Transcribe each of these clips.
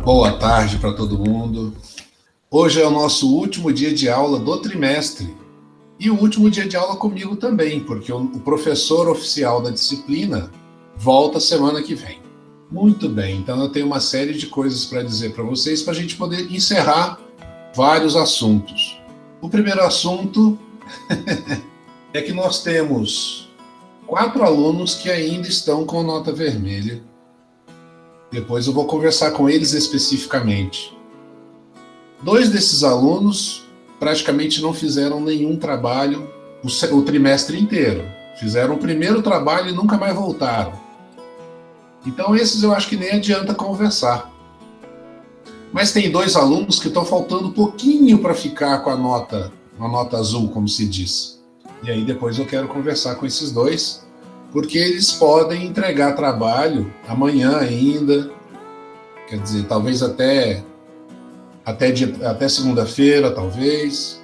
Boa tarde para todo mundo. Hoje é o nosso último dia de aula do trimestre e o último dia de aula comigo também, porque o professor oficial da disciplina volta semana que vem. Muito bem, então eu tenho uma série de coisas para dizer para vocês para a gente poder encerrar vários assuntos. O primeiro assunto é que nós temos 4 alunos que ainda estão com nota vermelha. Depois eu vou conversar com eles especificamente. 2 desses alunos praticamente não fizeram nenhum trabalho o trimestre inteiro. Fizeram o primeiro trabalho e nunca mais voltaram. Então esses eu acho que nem adianta conversar. Mas tem 2 alunos que estão faltando um pouquinho para ficar com a nota azul, como se diz. E aí depois eu quero conversar com esses 2, porque eles podem entregar trabalho amanhã ainda, quer dizer, talvez até segunda-feira, talvez.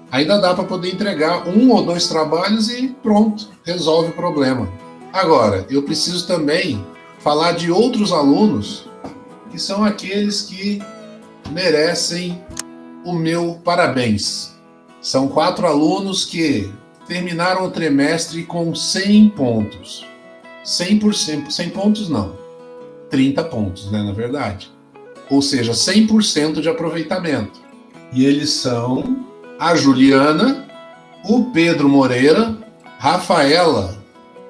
Ainda dá para poder entregar 1 ou 2 trabalhos e pronto, resolve o problema. Agora, eu preciso também falar de outros alunos que são aqueles que merecem o meu parabéns. São 4 alunos que terminaram o trimestre com 100 pontos. 100%, 100 pontos não, 30 pontos, né, na verdade. Ou seja, 100% de aproveitamento. E eles são a Juliana, o Pedro Moreira, Rafaela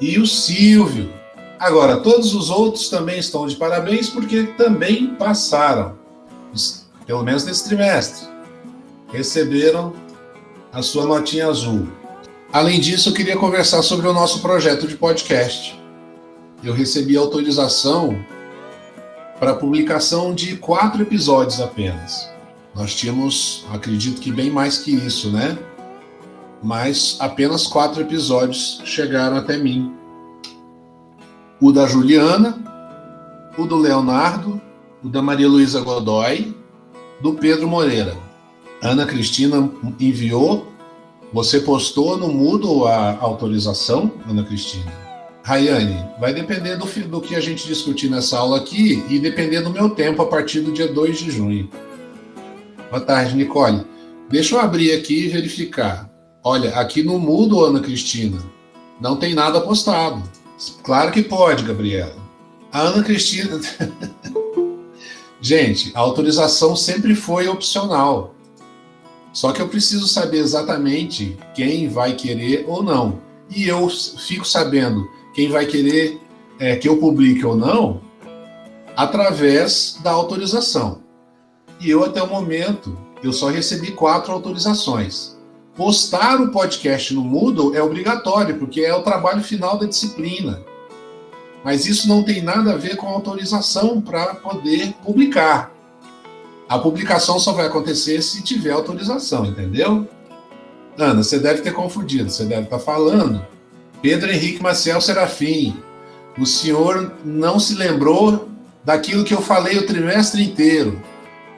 e o Silvio. Agora, todos os outros também estão de parabéns porque também passaram, pelo menos nesse trimestre. Receberam a sua notinha azul. Além disso, eu queria conversar sobre o nosso projeto de podcast. Eu recebi autorização para a publicação de 4 episódios apenas. Nós tínhamos, acredito que bem mais que isso, né? Mas apenas 4 episódios chegaram até mim. O da Juliana, o do Leonardo, o da Maria Luísa Godoy, do Pedro Moreira. Ana Cristina enviou. Você postou no Moodle a autorização, Ana Cristina? Rayane, vai depender do que a gente discutir nessa aula aqui e depender do meu tempo a partir do dia 2 de junho. Boa tarde, Nicole. Deixa eu abrir aqui e verificar. Olha, aqui no Moodle, Ana Cristina, não tem nada postado. Claro que pode, Gabriela. A Ana Cristina... Gente, a autorização sempre foi opcional. Só que eu preciso saber exatamente quem vai querer ou não. E eu fico sabendo quem vai querer que eu publique ou não através da autorização. E eu, até o momento, eu só recebi 4 autorizações. Postar o podcast no Moodle é obrigatório, porque é o trabalho final da disciplina. Mas isso não tem nada a ver com autorização para poder publicar. A publicação só vai acontecer se tiver autorização, entendeu? Ana, você deve ter confundido, você deve estar falando. Pedro Henrique Maciel Serafim, o senhor não se lembrou daquilo que eu falei o trimestre inteiro.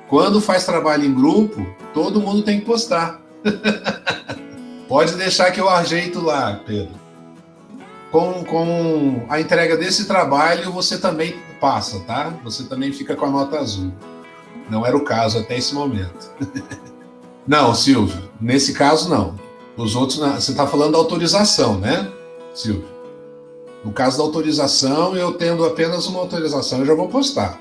Quando faz trabalho em grupo, todo mundo tem que postar. Pode deixar que eu ajeito lá, Pedro. Com a entrega desse trabalho, você também passa, tá? Você também fica com a nota azul. Não era o caso até esse momento. Não, Silvio, nesse caso não. Os outros, você está falando da autorização, né, Silvio? No caso da autorização, eu tendo apenas uma autorização, eu já vou postar.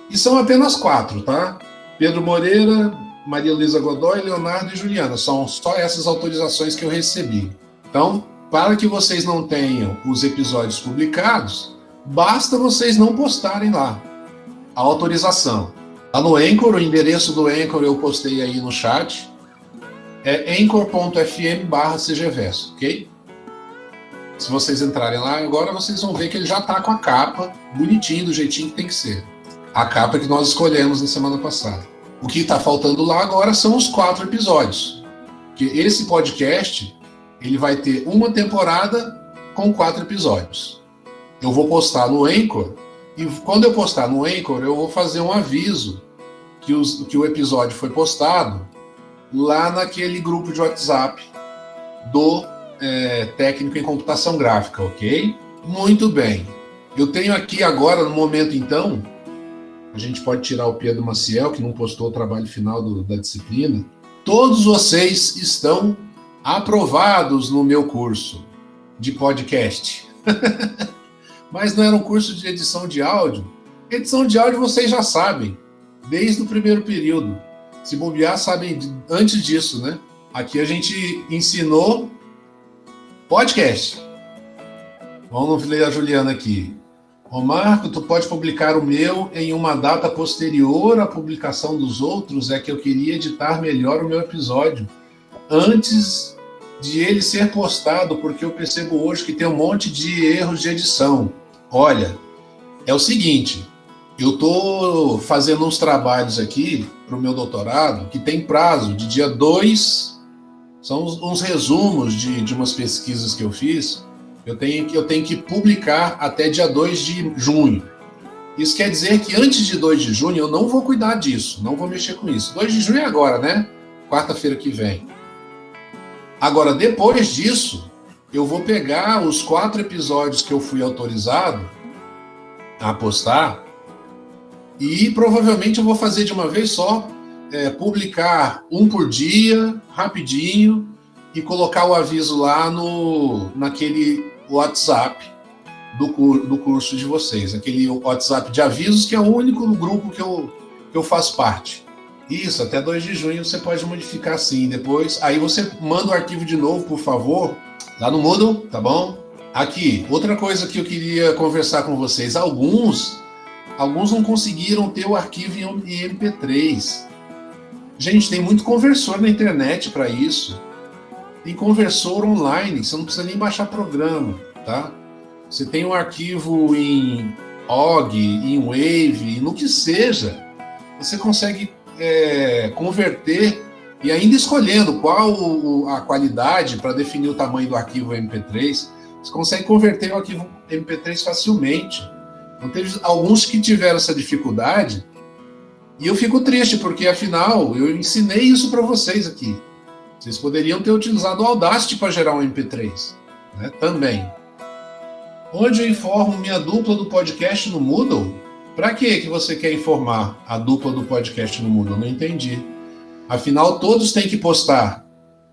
E são apenas 4, tá? Pedro Moreira, Maria Luísa Godoy, Leonardo e Juliana. São só essas autorizações que eu recebi. Então, para que vocês não tenham os episódios publicados, basta vocês não postarem lá a autorização. Lá no Anchor, o endereço do Anchor eu postei aí no chat. É anchor.fm/cgverso, ok? Se vocês entrarem lá agora, vocês vão ver que ele já está com a capa bonitinho, do jeitinho que tem que ser. A capa que nós escolhemos na semana passada. O que está faltando lá agora são os 4 episódios. Que esse podcast, ele vai ter uma temporada com 4 episódios. Eu vou postar no Anchor, e quando eu postar no Anchor, eu vou fazer um aviso que o episódio foi postado lá naquele grupo de WhatsApp do técnico em computação gráfica, ok? Muito bem. Eu tenho aqui agora, no momento então, a gente pode tirar o Pedro Maciel, que não postou o trabalho final da disciplina. Todos vocês estão aprovados no meu curso de podcast. Mas não era um curso de edição de áudio. Edição de áudio vocês já sabem, desde o primeiro período. Se bobear, sabem antes disso, né? Aqui a gente ensinou podcast. Vamos ler a Juliana aqui. Ô Marco, tu pode publicar o meu em uma data posterior à publicação dos outros? É que eu queria editar melhor o meu episódio antes de ele ser postado, porque eu percebo hoje que tem um monte de erros de edição. Olha, é o seguinte, eu estou fazendo uns trabalhos aqui para o meu doutorado que tem prazo de dia 2, são uns resumos de umas pesquisas que eu fiz. Eu tenho que publicar até dia 2 de junho. Isso quer dizer que antes de 2 de junho eu não vou cuidar disso, não vou mexer com isso. 2 de junho é agora, né? Quarta-feira que vem. Agora, depois disso, eu vou pegar os 4 episódios que eu fui autorizado a postar e provavelmente eu vou fazer de uma vez só, publicar um por dia, rapidinho, e colocar o aviso lá naquele WhatsApp do curso de vocês, aquele WhatsApp de avisos que é o único grupo que eu faço parte. Isso, até 2 de junho você pode modificar assim, depois, aí você manda o arquivo de novo, por favor, lá no Moodle, tá bom? Aqui, outra coisa que eu queria conversar com vocês, alguns não conseguiram ter o arquivo em MP3. Gente, tem muito conversor na internet para isso. Tem conversor online, você não precisa nem baixar programa, tá? Você tem um arquivo em OGG, em Wave, no que seja, você consegue converter e ainda escolhendo qual a qualidade para definir o tamanho do arquivo MP3, você consegue converter o arquivo MP3 facilmente. Então, teve alguns que tiveram essa dificuldade e eu fico triste, porque afinal eu ensinei isso para vocês aqui. Vocês poderiam ter utilizado o Audacity para gerar um MP3, né? Também. Onde eu informo minha dupla do podcast no Moodle? Para que você quer informar a dupla do podcast no Moodle? Não entendi. Afinal, todos têm que postar,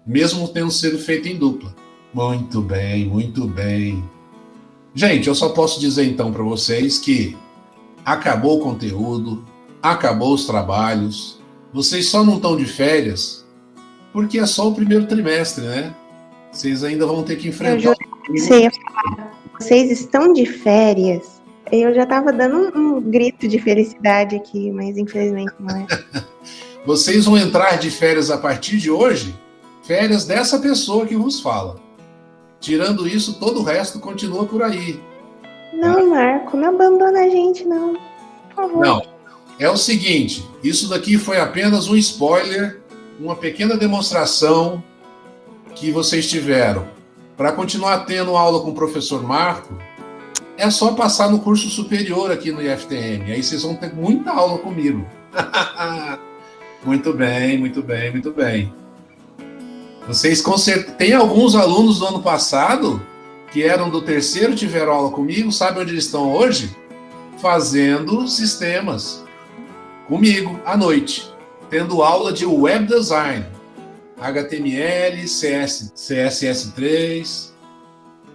mesmo tendo sido feito em dupla. Muito bem, muito bem. Gente, eu só posso dizer então para vocês que acabou o conteúdo, acabou os trabalhos, vocês só não estão de férias porque é só o primeiro trimestre, né? Vocês ainda vão ter que enfrentar... Vocês estão de férias? Eu já estava dando um grito de felicidade aqui, mas infelizmente não é. Vocês vão entrar de férias a partir de hoje? Férias dessa pessoa que vos fala. Tirando isso, todo o resto continua por aí. Não, Marco, não abandona a gente, não. Por favor. Não, é o seguinte, isso daqui foi apenas um spoiler, uma pequena demonstração que vocês tiveram. Para continuar tendo aula com o professor Marco, é só passar no curso superior aqui no IFTM. Aí vocês vão ter muita aula comigo. Muito bem, muito bem, muito bem. Vocês tem alguns alunos do ano passado que eram do terceiro, tiveram aula comigo, sabe onde eles estão hoje? Fazendo sistemas comigo à noite, tendo aula de web design, HTML, CSS3.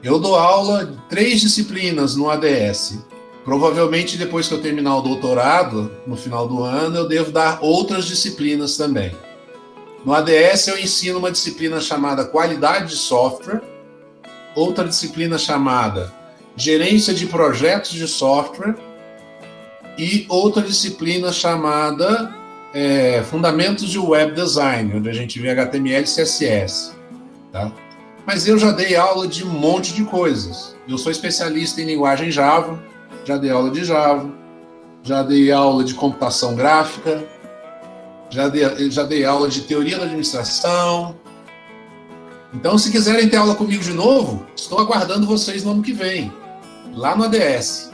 Eu dou aula de 3 disciplinas no ADS. Provavelmente depois que eu terminar o doutorado, no final do ano, eu devo dar outras disciplinas também. No ADS eu ensino uma disciplina chamada Qualidade de Software, outra disciplina chamada Gerência de Projetos de Software e outra disciplina chamada Fundamentos de Web Design, onde a gente vê HTML e CSS. Tá? Mas eu já dei aula de um monte de coisas. Eu sou especialista em linguagem Java, já dei aula de Java, já dei aula de computação gráfica, já dei aula de teoria da administração. Então, se quiserem ter aula comigo de novo, estou aguardando vocês no ano que vem, lá no ADS.